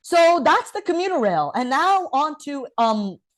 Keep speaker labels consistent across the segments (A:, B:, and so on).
A: So that's the commuter rail. And now on to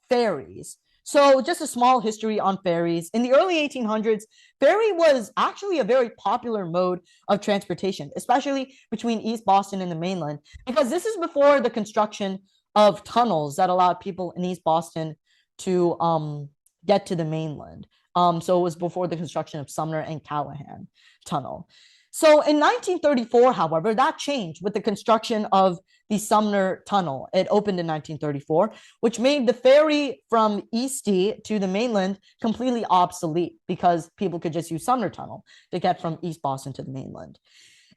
A: ferries. So just a small history on ferries. In the early 1800s, ferry was actually a very popular mode of transportation, especially between East Boston and the mainland, because this is before the construction of tunnels that allowed people in East Boston to get to the mainland. So it was before the construction of Sumner and Callahan Tunnel. So in 1934, however, that changed with the construction of the Sumner Tunnel. It opened in 1934, which made the ferry from Eastie to the mainland completely obsolete because people could just use Sumner Tunnel to get from East Boston to the mainland.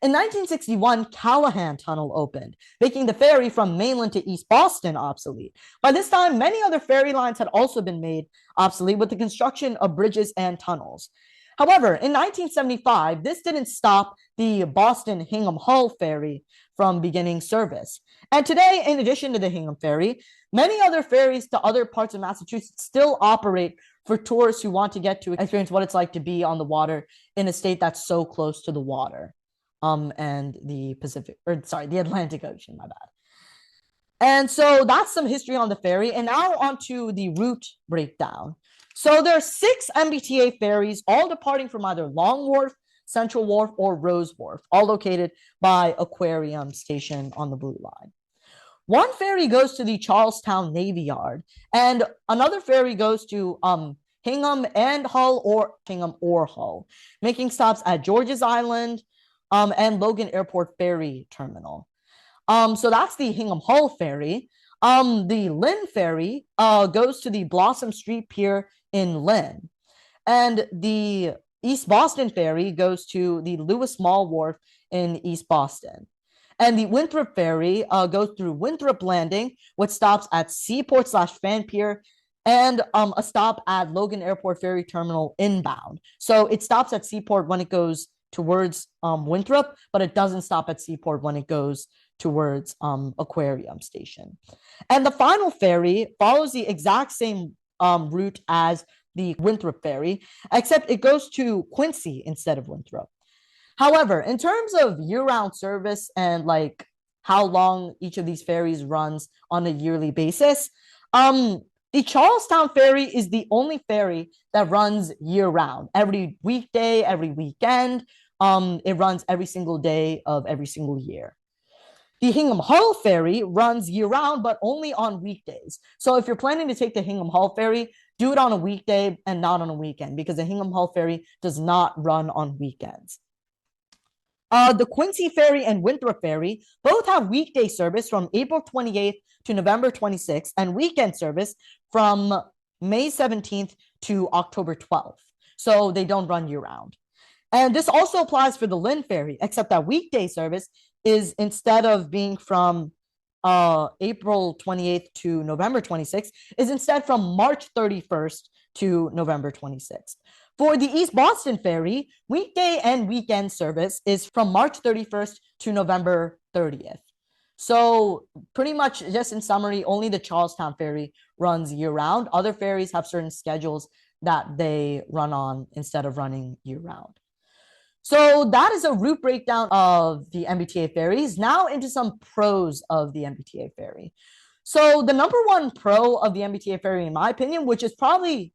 A: In 1961, Callahan Tunnel opened, making the ferry from mainland to East Boston obsolete. By this time, many other ferry lines had also been made obsolete with the construction of bridges and tunnels. However, in 1975, this didn't stop the Boston Hingham Hull ferry from beginning service. And today, in addition to the Hingham ferry, many other ferries to other parts of Massachusetts still operate for tourists who want to get to experience what it's like to be on the water in a state that's so close to the water and the the Atlantic Ocean, my bad. And so that's some history on the ferry. And now on to the route breakdown. So there are 6 MBTA ferries, all departing from either Long Wharf, Central Wharf, or Rose Wharf, all located by Aquarium Station on the Blue Line. One ferry goes to the Charlestown Navy Yard, and another ferry goes to Hingham and Hull, or Hingham or Hull, making stops at George's Island and Logan Airport Ferry Terminal. So that's the Hingham Hull ferry. The Lynn ferry goes to the Blossom Street Pier in Lynn. And the East Boston ferry goes to the Lewis Mall Wharf in East Boston. And the Winthrop ferry goes through Winthrop Landing, which stops at Seaport/Fan Pier, and a stop at Logan Airport Ferry Terminal inbound. So it stops at Seaport when it goes towards Winthrop, but it doesn't stop at Seaport when it goes towards Aquarium Station. And the final ferry follows the exact same route as the Winthrop ferry, except it goes to Quincy instead of Winthrop. However, in terms of year-round service and like how long each of these ferries runs on a yearly basis, the Charlestown ferry is the only ferry that runs year-round, every weekday, every weekend. It runs every single day of every single year. The Hingham Hull ferry runs year-round, but only on weekdays. So if you're planning to take the Hingham Hull ferry, do it on a weekday and not on a weekend, because the Hingham Hull ferry does not run on weekends. The Quincy ferry and Winthrop ferry both have weekday service from April 28th to November 26th, and weekend service from May 17th to October 12th. So they don't run year-round. And this also applies for the Lynn ferry, except that weekday service is, instead of being from April 28th to November 26th, is instead from March 31st to November 26th. For the East Boston ferry, weekday and weekend service is from March 31st to November 30th. So pretty much, just in summary, only the Charlestown ferry runs year-round. Other ferries have certain schedules that they run on instead of running year-round. So that is a route breakdown of the MBTA ferries. Now into some pros of the MBTA ferry. So the number one pro of the MBTA ferry, in my opinion, which is probably,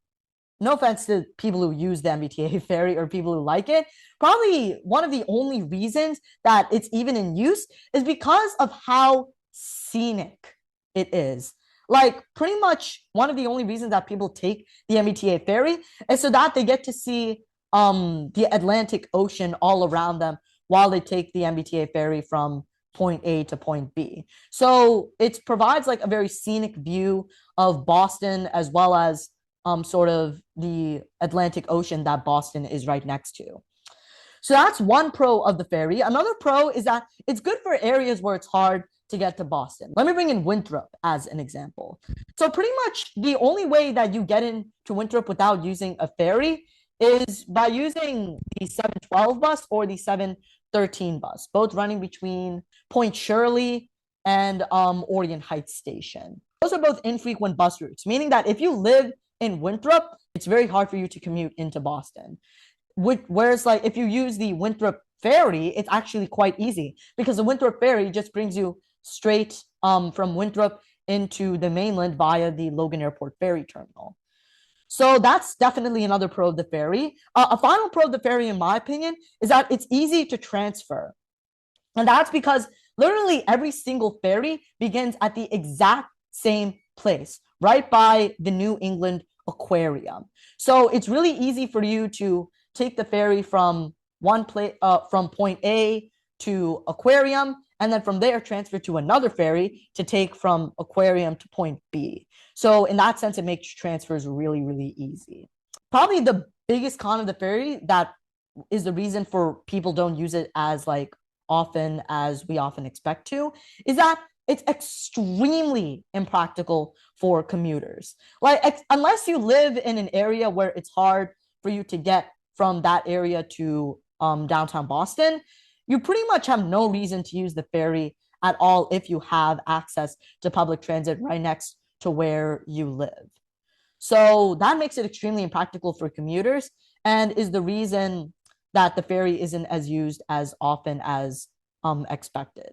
A: no offense to people who use the MBTA ferry or people who like it, probably one of the only reasons that it's even in use is because of how scenic it is. Like, pretty much one of the only reasons that people take the MBTA ferry is so that they get to see the Atlantic Ocean all around them while they take the MBTA ferry from point A to point B. So it provides like a very scenic view of Boston, as well as sort of the Atlantic Ocean that Boston is right next to. So that's one pro of the ferry. Another pro is that it's good for areas where it's hard to get to Boston. Let me bring in Winthrop as an example. So pretty much the only way that you get into Winthrop without using a ferry is by using the 712 bus or the 713 bus, both running between Point Shirley and Orient Heights Station. Those are both infrequent bus routes, meaning that if you live in Winthrop, it's very hard for you to commute into Boston. Whereas, like, if you use the Winthrop ferry, it's actually quite easy because the Winthrop ferry just brings you straight from Winthrop into the mainland via the Logan Airport ferry terminal. So that's definitely another pro of the ferry. A final pro of the ferry, in my opinion, is that it's easy to transfer. And that's because literally every single ferry begins at the exact same place, right by the New England Aquarium. So it's really easy for you to take the ferry from from point A to Aquarium, and then from there transfer to another ferry to take from Aquarium to point B. So in that sense, it makes transfers really, really easy. Probably the biggest con of the ferry that is the reason for people don't use it as like often as we often expect to is that it's extremely impractical for commuters. Like unless you live in an area where it's hard for you to get from that area to downtown Boston, you pretty much have no reason to use the ferry at all if you have access to public transit right next to where you live. So that makes it extremely impractical for commuters and is the reason that the ferry isn't as used as often as expected.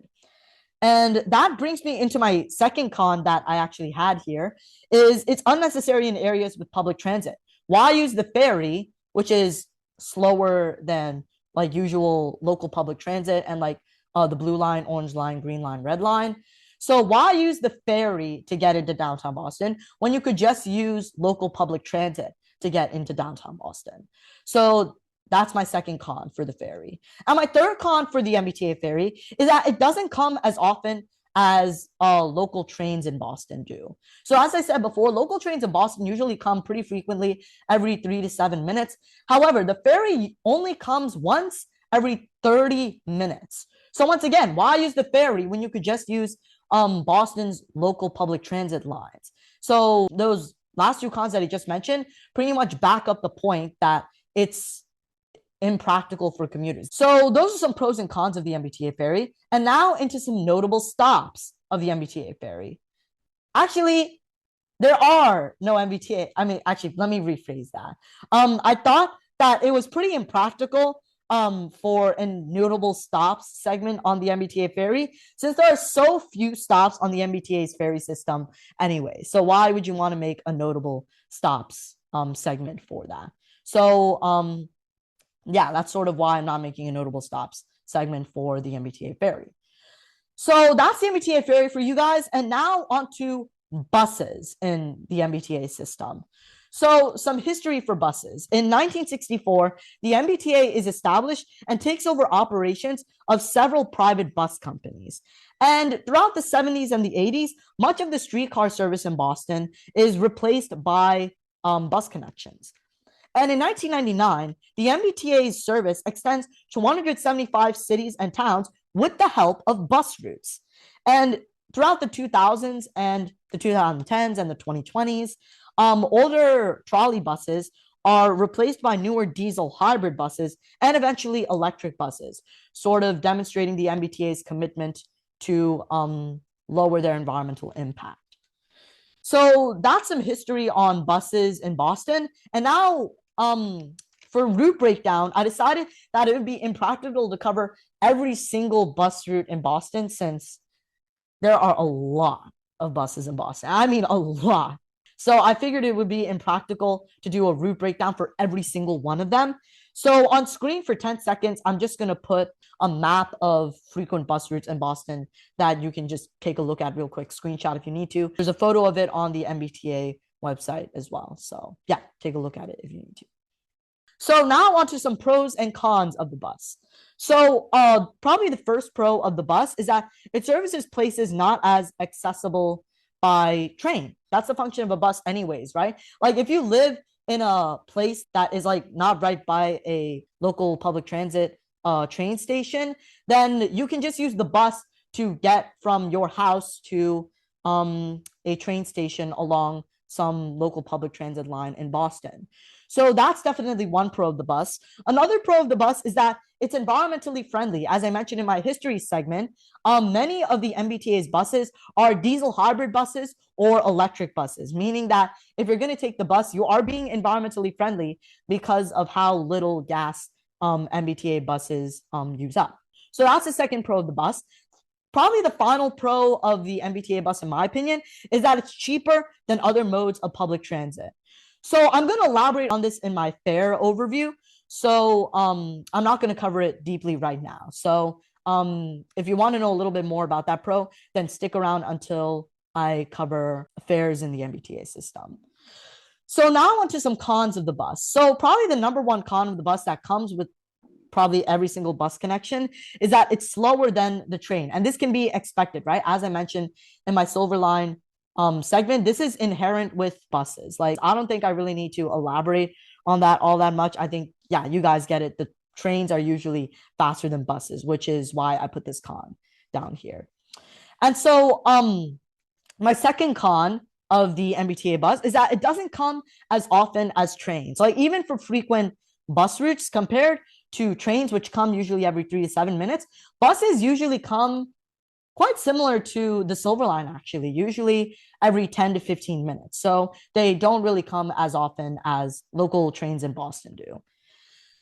A: And that brings me into my second con that I actually had here is it's unnecessary in areas with public transit. Why use the ferry, which is slower than like usual local public transit and like the blue line, orange line, green line, red line? So why use the ferry to get into downtown Boston when you could just use local public transit to get into downtown Boston? So that's my second con for the ferry. And my third con for the MBTA ferry is that it doesn't come as often as local trains in Boston do. So as I said before, local trains in Boston usually come pretty frequently every 3 to 7 minutes. However, the ferry only comes once every 30 minutes. So once again, why use the ferry when you could just use Boston's local public transit lines? So those last two cons that I just mentioned pretty much back up the point that it's impractical for commuters. So those are some pros and cons of the MBTA ferry. And now into some notable stops of the MBTA ferry. Actually, there are no MBTA. I mean, actually, let me rephrase that. I thought that it was pretty impractical for a notable stops segment on the MBTA ferry, since there are so few stops on the MBTA's ferry system anyway. So why would you want to make a notable stops segment for that? So yeah, that's sort of why I'm not making a notable stops segment for the MBTA ferry. So that's the MBTA ferry for you guys. And now on to buses in the MBTA system. So some history for buses. In 1964, the MBTA is established and takes over operations of several private bus companies. And throughout the 70s and the 80s, much of the streetcar service in Boston is replaced by bus connections. And in 1999, the MBTA's service extends to 175 cities and towns with the help of bus routes. And throughout the 2000s and the 2010s and the 2020s, older trolley buses are replaced by newer diesel hybrid buses and eventually electric buses, sort of demonstrating the MBTA's commitment to lower their environmental impact. So that's some history on buses in Boston. And now for route breakdown, I decided that it would be impractical to cover every single bus route in Boston since there are a lot of buses in Boston. I mean, a lot. So I figured it would be impractical to do a route breakdown for every single one of them. So on screen for 10 seconds, I'm just going to put a map of frequent bus routes in Boston that you can just take a look at real quick, screenshot if you need to. There's a photo of it on the MBTA website as well. So yeah, take a look at it if you need to. So now on to some pros and cons of the bus. So probably the first pro of the bus is that it services places not as accessible by train. That's the function of a bus anyways, right? Like if you live in a place that is like not right by a local public transit train station, then you can just use the bus to get from your house to a train station along some local public transit line in Boston. So that's definitely one pro of the bus. Another pro of the bus is that it's environmentally friendly. As I mentioned in my history segment, many of the MBTA's buses are diesel hybrid buses or electric buses, meaning that if you're going to take the bus, you are being environmentally friendly because of how little gas MBTA buses use up. So that's the second pro of the bus. probably the final pro of the MBTA bus, in my opinion, is that it's cheaper than other modes of public transit. So I'm going to elaborate on this in my fare overview. So I'm not going to cover it deeply right now. So if you want to know a little bit more about that pro, then stick around until I cover fares in the MBTA system. So now onto some cons of the bus. So probably the number one con of the bus that comes with probably every single bus connection is that it's slower than the train. And this can be expected, right? As I mentioned in my Silver Line segment, this is inherent with buses. Like, I don't think I really need to elaborate on that all that much. I think, yeah, you guys get it. The trains are usually faster than buses, which is why I put this con down here. And so my second con of the MBTA bus is that it doesn't come as often as trains. Like, even for frequent bus routes compared to trains, which come usually every 3 to 7 minutes, buses usually come quite similar to the Silver Line, actually, usually every 10 to 15 minutes. So they don't really come as often as local trains in Boston do.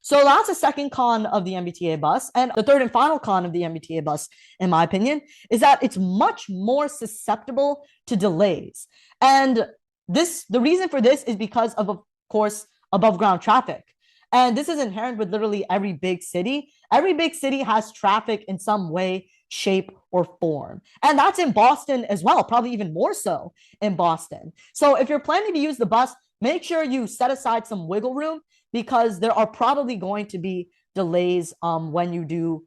A: So that's a second con of the MBTA bus. And the third and final con of the MBTA bus, in my opinion, is that it's much more susceptible to delays. And the reason for this is because of course, above ground traffic. And this is inherent with literally every big city. Every big city has traffic in some way, shape, or form. And that's in Boston as well, probably even more so in Boston. So if you're planning to use the bus, make sure you set aside some wiggle room, because there are probably going to be delays when you do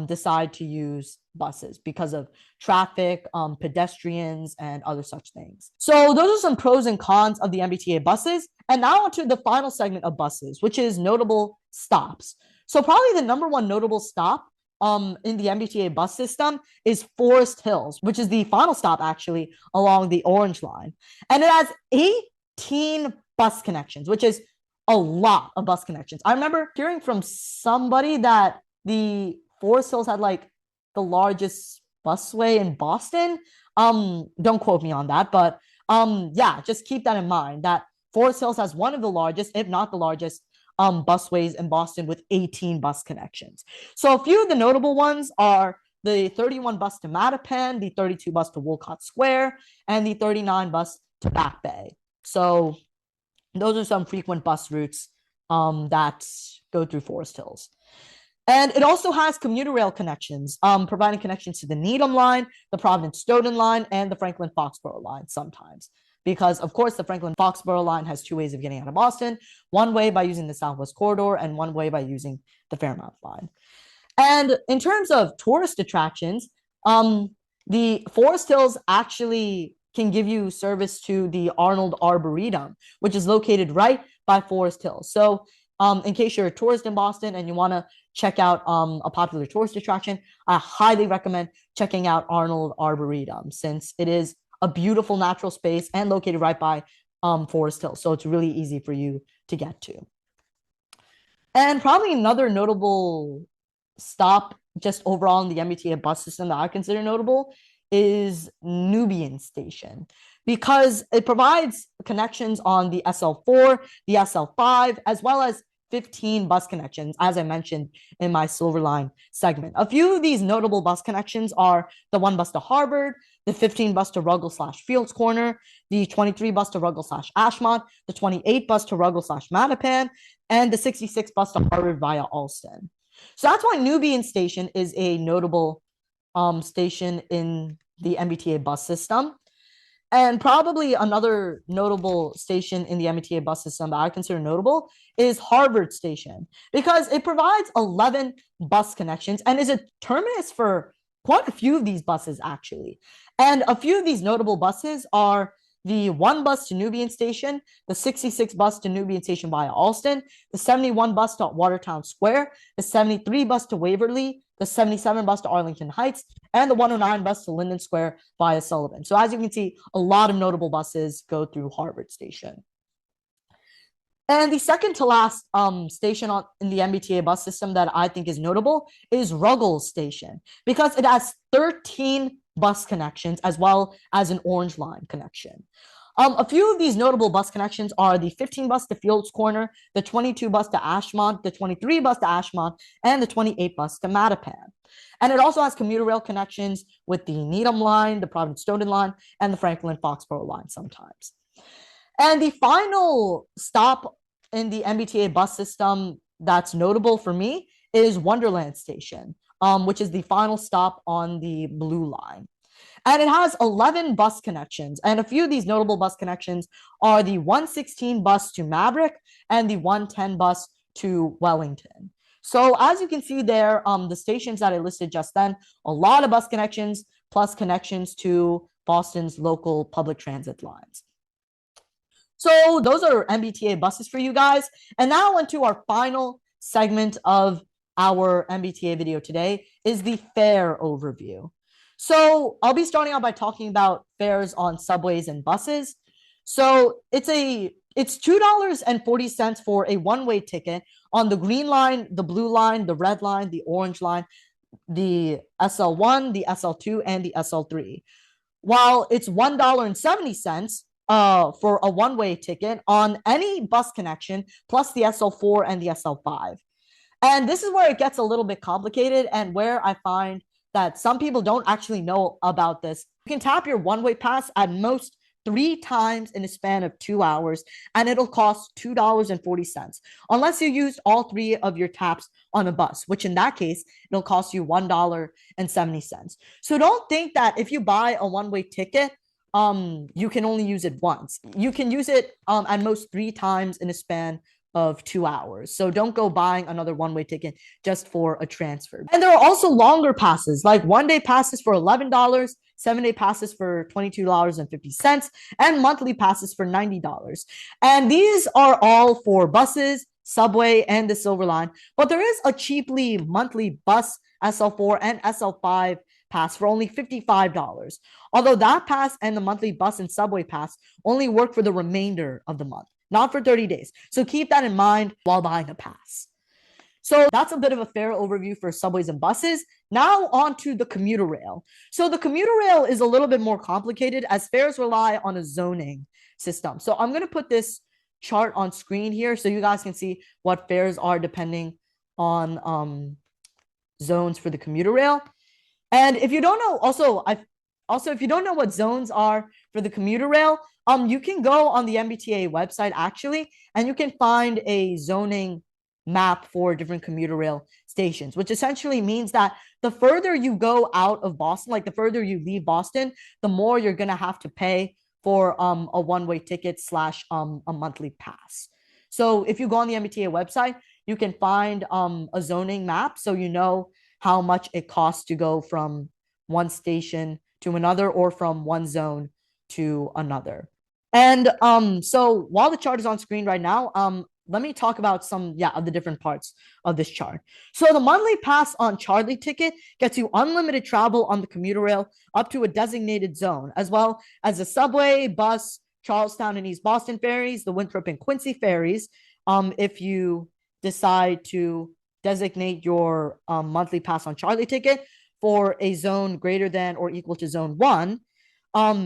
A: decide to use buses because of traffic, pedestrians, and other such things. So those are some pros and cons of the MBTA buses. And now onto the final segment of buses, which is notable stops. So probably the number one notable stop in the MBTA bus system is Forest Hills, which is the final stop actually along the Orange Line. And it has 18 bus connections, which is a lot of bus connections. I remember hearing from somebody that the Forest Hills had like the largest busway in Boston. Don't quote me on that, but yeah, just keep that in mind, that Forest Hills has one of the largest, if not the largest, busways in Boston with 18 bus connections. So a few of the notable ones are the 31 bus to Mattapan, the 32 bus to Wolcott Square, and the 39 bus to Back Bay. So those are some frequent bus routes that go through Forest Hills. And it also has commuter rail connections, providing connections to the Needham line, the Providence-Stoughton line, and the Franklin-Foxborough line sometimes. Because, of course, the Franklin-Foxborough line has two ways of getting out of Boston, one way by using the Southwest Corridor and one way by using the Fairmount line. And in terms of tourist attractions, the Forest Hills actually can give you service to the Arnold Arboretum, which is located right by Forest Hills. So in case you're a tourist in Boston and you want to check out a popular tourist attraction, I highly recommend checking out Arnold Arboretum, since it is a beautiful natural space and located right by Forest Hills. So it's really easy for you to get to. And probably another notable stop just overall in the MBTA bus system that I consider notable is Nubian Station, because it provides connections on the SL4, the SL5, as well as 15 bus connections, as I mentioned in my Silver Line segment. A few of these notable bus connections are the 1 bus to Harvard, the 15 bus to Ruggles/Fields Corner, the 23 bus to Ruggles/Ashmont, the 28 bus to Ruggles/Mattapan, and the 66 bus to Harvard via Alston. So that's why Nubian Station is a notable station in the MBTA bus system. And probably another notable station in the MBTA bus system that I consider notable is Harvard Station, because it provides 11 bus connections and is a terminus for quite a few of these buses, actually. And a few of these notable buses are the 1 bus to Nubian Station, the 66 bus to Nubian Station via Alston, the 71 bus to Watertown Square, the 73 bus to Waverly, the 77 bus to Arlington Heights, and the 109 bus to Linden Square via Sullivan. So as you can see, a lot of notable buses go through Harvard Station. And the second to last station in the MBTA bus system that I think is notable is Ruggles Station, because it has 13 bus connections as well as an Orange Line connection. A few of these notable bus connections are the 15 bus to Fields Corner, the 22 bus to Ashmont, the 23 bus to Ashmont, and the 28 bus to Mattapan. And it also has commuter rail connections with the Needham line, the Providence Stoughton line, and the Franklin Foxborough line sometimes. And the final stop in the MBTA bus system that's notable for me is Wonderland Station, which is the final stop on the Blue Line. And it has 11 bus connections. And a few of these notable bus connections are the 116 bus to Maverick and the 110 bus to Wellington. So as you can see there, the stations that I listed just then, a lot of bus connections plus connections to Boston's local public transit lines. So those are MBTA buses for you guys. And now onto our final segment of our MBTA video today is the fare overview. So I'll be starting out by talking about fares on subways and buses. So it's $2.40 for a one-way ticket on the green line, the blue line, the red line, the orange line, the SL1, the SL2, and the SL3. While it's $1.70 for a one-way ticket on any bus connection, plus the SL4 and the SL5. And this is where it gets a little bit complicated and where I find that some people don't actually know about this. You can tap your one-way pass at most 3 times in a span of 2 hours, and it'll cost $2.40, unless you used all 3 of your taps on a bus, which in that case, it'll cost you $1.70. So don't think that if you buy a one-way ticket, you can only use it once. You can use it at most 3 times in a span of 2 hours. So don't go buying another one-way ticket just for a transfer. And there are also longer passes, like one-day passes for $11, 7-day passes for $22.50, and monthly passes for $90. And these are all for buses, subway, and the Silver Line. But there is a cheaply monthly bus SL4 and SL5 pass for only $55. Although that pass and the monthly bus and subway pass only work for the remainder of the month, not for 30 days. So keep that in mind while buying a pass. So that's a bit of a fare overview for subways and buses. Now on to the commuter rail. So the commuter rail is a little bit more complicated as fares rely on a zoning system. So I'm going to put this chart on screen here so you guys can see what fares are depending on zones for the commuter rail. And if you don't know, if you don't know what zones are for the commuter rail, you can go on the MBTA website actually, and you can find a zoning map for different commuter rail stations, which essentially means that the further you go out of Boston, like the further you leave Boston, the more you're going to have to pay for a one-way ticket / a monthly pass. So if you go on the MBTA website, you can find a zoning map so you know how much it costs to go from one station to another or from one zone to another. And so while the chart is on screen right now, let me talk about some of the different parts of this chart. So the monthly pass on Charlie ticket gets you unlimited travel on the commuter rail up to a designated zone, as well as the subway, bus, Charlestown and East Boston ferries, the Winthrop and Quincy ferries. If you decide to designate your monthly pass on Charlie ticket for a zone greater than or equal to zone 1,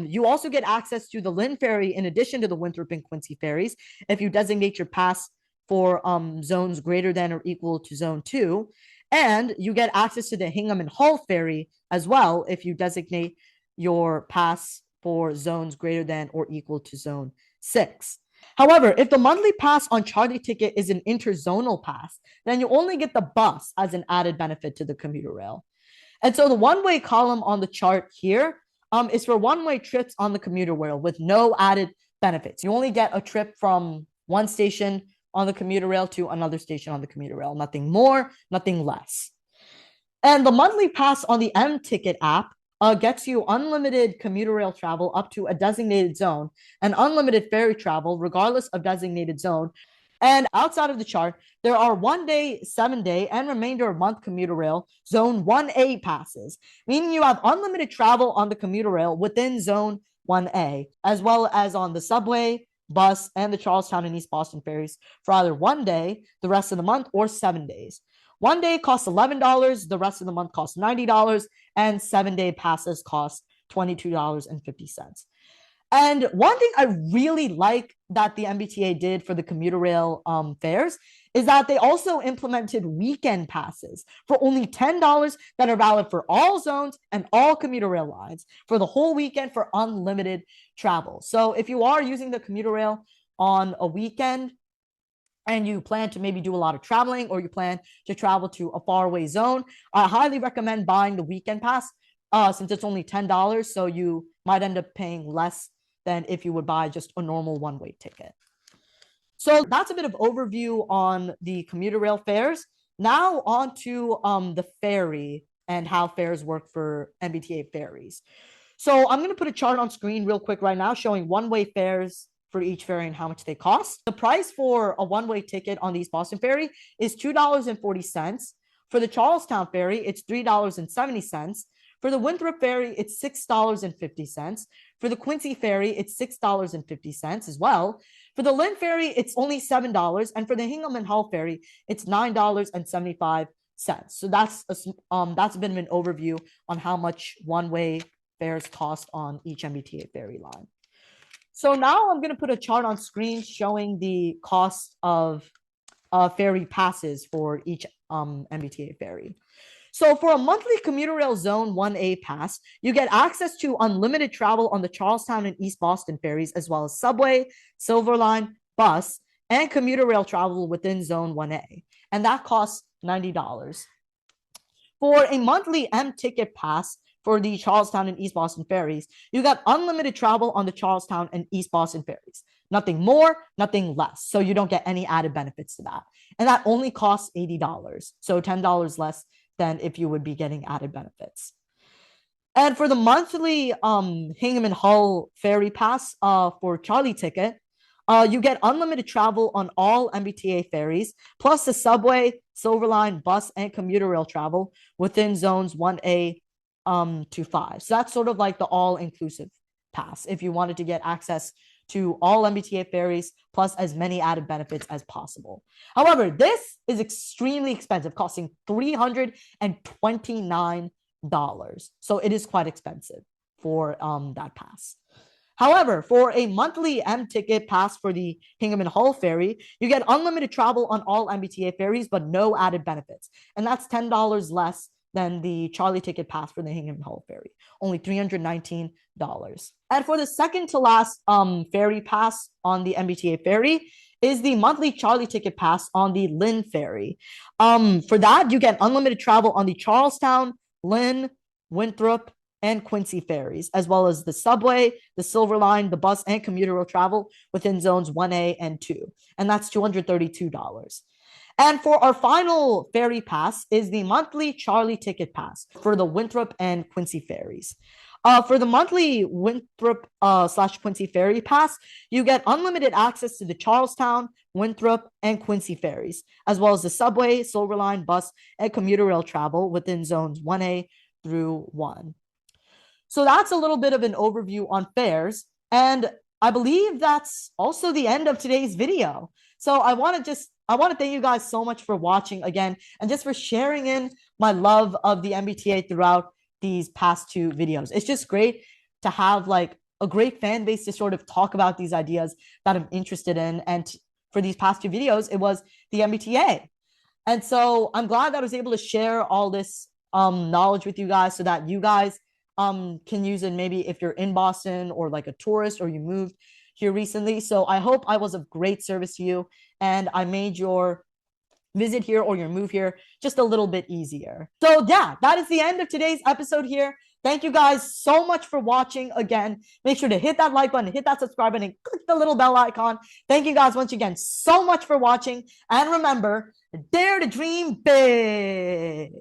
A: you also get access to the Lynn Ferry in addition to the Winthrop and Quincy ferries if you designate your pass for zones greater than or equal to zone 2. And you get access to the Hingham and Hull Ferry as well if you designate your pass for zones greater than or equal to zone 6. However, if the monthly pass on Charlie ticket is an interzonal pass, then you only get the bus as an added benefit to the commuter rail. And so the one-way column on the chart here is for one-way trips on the commuter rail with no added benefits. You only get a trip from one station on the commuter rail to another station on the commuter rail. Nothing more, nothing less. And the monthly pass on the M-Ticket app gets you unlimited commuter rail travel up to a designated zone and unlimited ferry travel regardless of designated zone. And outside of the chart, there are 1-day, 7-day, and remainder of month commuter rail zone 1A passes, meaning you have unlimited travel on the commuter rail within zone 1A, as well as on the subway, bus, and the Charlestown and East Boston ferries for either 1 day, the rest of the month, or 7 days. 1 day costs $11, the rest of the month costs $90, and 7-day passes cost $22.50. And one thing I really like that the MBTA did for the commuter rail fares is that they also implemented weekend passes for only $10 that are valid for all zones and all commuter rail lines for the whole weekend for unlimited travel. So if you are using the commuter rail on a weekend and you plan to maybe do a lot of traveling, or you plan to travel to a faraway zone, I highly recommend buying the weekend pass since it's only $10. So you might end up paying less than if you would buy just a normal one-way ticket. So that's a bit of overview on the commuter rail fares. Now on to the ferry and how fares work for MBTA ferries. So I'm going to put a chart on screen real quick right now showing one-way fares for each ferry and how much they cost. The price for a one-way ticket on the East Boston ferry is $2.40. For the Charlestown ferry, it's $3.70. For the Winthrop ferry, it's $6.50. For the Quincy ferry, it's $6.50 as well. For the Lynn ferry, it's only $7. And for the Hingham and Hull ferry, it's $9.75. So that's a bit of an overview on how much one-way fares cost on each MBTA ferry line. So now I'm going to put a chart on screen showing the cost of ferry passes for each MBTA ferry. So for a monthly commuter rail zone 1A pass, you get access to unlimited travel on the Charlestown and East Boston ferries, as well as subway, Silver Line, bus, and commuter rail travel within zone 1A. And that costs $90. For a monthly M ticket pass for the Charlestown and East Boston ferries, you got unlimited travel on the Charlestown and East Boston ferries. Nothing more, nothing less. So you don't get any added benefits to that. And that only costs $80. So $10 less than if you would be getting added benefits. And for the monthly Hingham and Hull ferry pass for Charlie ticket, you get unlimited travel on all MBTA ferries, plus the subway, Silver Line, bus, and commuter rail travel within zones 1A to 5. So that's sort of like the all-inclusive pass if you wanted to get access to all MBTA ferries plus as many added benefits as possible. However, this is extremely expensive, costing $329. So it is quite expensive for that pass. However, for a monthly M ticket pass for the Hingham and Hull ferry, you get unlimited travel on all MBTA ferries, but no added benefits. And that's $10 less than the Charlie ticket pass for the Hingham and Hull ferry, only $319. And for the second to last ferry pass on the MBTA ferry is the monthly Charlie ticket pass on the Lynn ferry. For that, you get unlimited travel on the Charlestown, Lynn, Winthrop, and Quincy ferries, as well as the subway, the Silver Line, the bus, and commuter rail travel within zones 1A and 2. And that's $232. And for our final ferry pass is the monthly Charlie ticket pass for the Winthrop and Quincy ferries. For the monthly Winthrop / Quincy ferry pass, you get unlimited access to the Charlestown, Winthrop, and Quincy ferries, as well as the subway, Silver Line, bus, and commuter rail travel within zones 1A through 1. So that's a little bit of an overview on fares. And I believe that's also the end of today's video. So I want to thank you guys so much for watching again, and just for sharing in my love of the MBTA throughout these past two videos. It's just great to have like a great fan base to sort of talk about these ideas that I'm interested in. And for these past two videos, it was the MBTA. And so I'm glad that I was able to share all this knowledge with you guys so that you guys can use it maybe if you're in Boston or like a tourist or you moved here recently. So I hope I was of great service to you and I made your visit here or your move here just a little bit easier. So yeah, that is the end of today's episode here. Thank you guys so much for watching again. Make sure to hit that like button, hit that subscribe button, and click the little bell icon. Thank you guys once again so much for watching. And remember, dare to dream big.